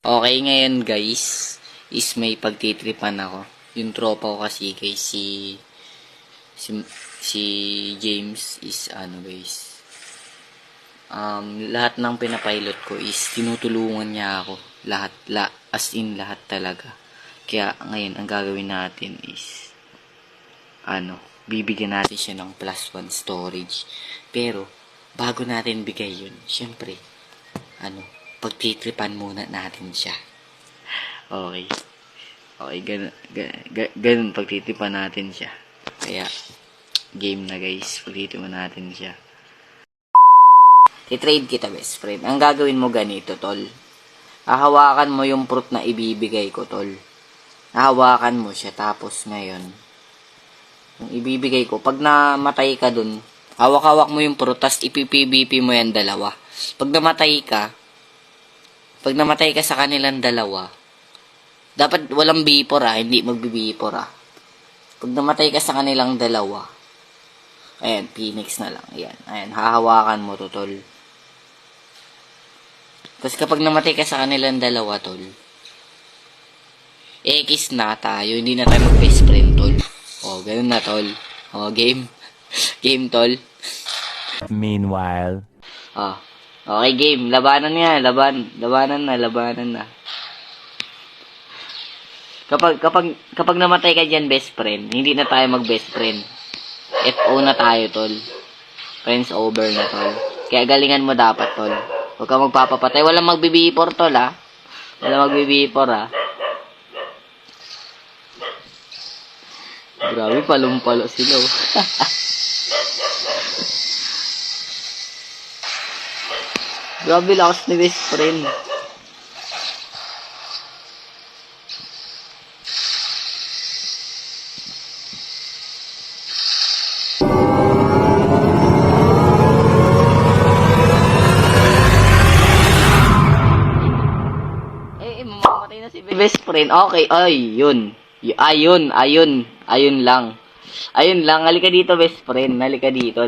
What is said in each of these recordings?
Okay, ngayon guys, is may pagtitripan ako. Yung tropa ko kasi guys, si James is guys. Lahat ng pinapilot ko is tinutulungan niya ako. As in lahat talaga. Kaya ngayon, ang gagawin natin is, bibigyan natin siya ng +1 storage. Pero, bago natin bigay yun, syempre, pagtitripan muna natin siya. Okay. Okay, ganun pagtitripan natin siya. Kaya, game na guys, pagtitripan natin siya. I-trade kita, best friend. Ang gagawin mo ganito, tol. Hahawakan mo yung fruit na ibibigay ko, tol. Hahawakan mo siya, tapos ngayon, yung ibibigay ko, pag namatay ka dun, hawak-hawak mo yung fruit, tapos ipipbp mo yan dalawa. Pag namatay ka sa kanilang dalawa, dapat walang bipor hindi magbibipor Pag namatay ka sa kanilang dalawa, ayan, Phoenix na lang. Ayan, hahawakan mo to, tol. Tapos kapag namatay ka sa kanilang dalawa, tol, X na tayo, hindi na tayo mag-best friend, tol. Ganun na, tol. Game. Game, tol. Meanwhile. Okay, game. Labanan nga. Labanan na. Kapag namatay ka dyan, best friend, hindi na tayo mag-best friend. FO na tayo, tol. Friends over na, tol. Kaya galingan mo dapat, tol. Huwag ka magpapapatay. Walang magbibipor, tol, Walang magbibipor, Grabe, palong-palo sila, Grabe, lakas ni best friend. Mamamatay na si best friend. Okay, ayun lang. Halika dito, best friend. Halika dito.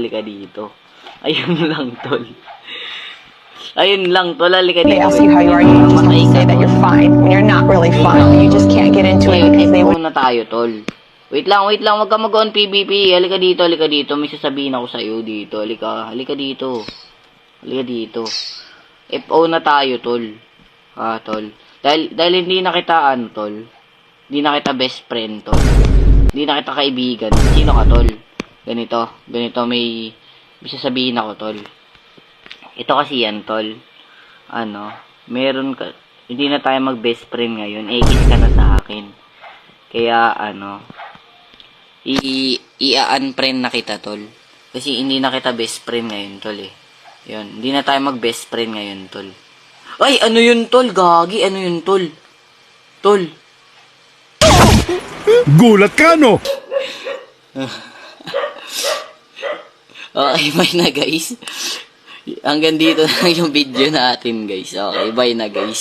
Ayun lang, tol. Halika dito. They ask you how you are, you just have to say that you're fine when you're not really fine. You just can't get into it because they would. Na tayo, tol. Wait lang. Wag ka mag-on PvP. Halika dito. May sasabihin ako sa iyo dito. Halika dito. FO na tayo, tol. Tol. Dahil hindi na kita, tol. Hindi na kita best friend, tol. Hindi na kita kaibigan. Sino ka, tol? Ganito, may sasabihin ako, tol. Ito kasi yan, tol. Meron ka, hindi na tayo mag-best friend ngayon. X ka na sa akin. Kaya, i-unfriend na kita, tol. Kasi hindi na kita best friend ngayon, tol, Yun, hindi na tayo mag-best friend ngayon, tol. Ay, ano yun, tol? Gagi, ano yun, tol? Tol. Gulat ka, no? Okay, bye na, guys. Hanggang dito na yung video natin, guys. Okay, bye na, guys.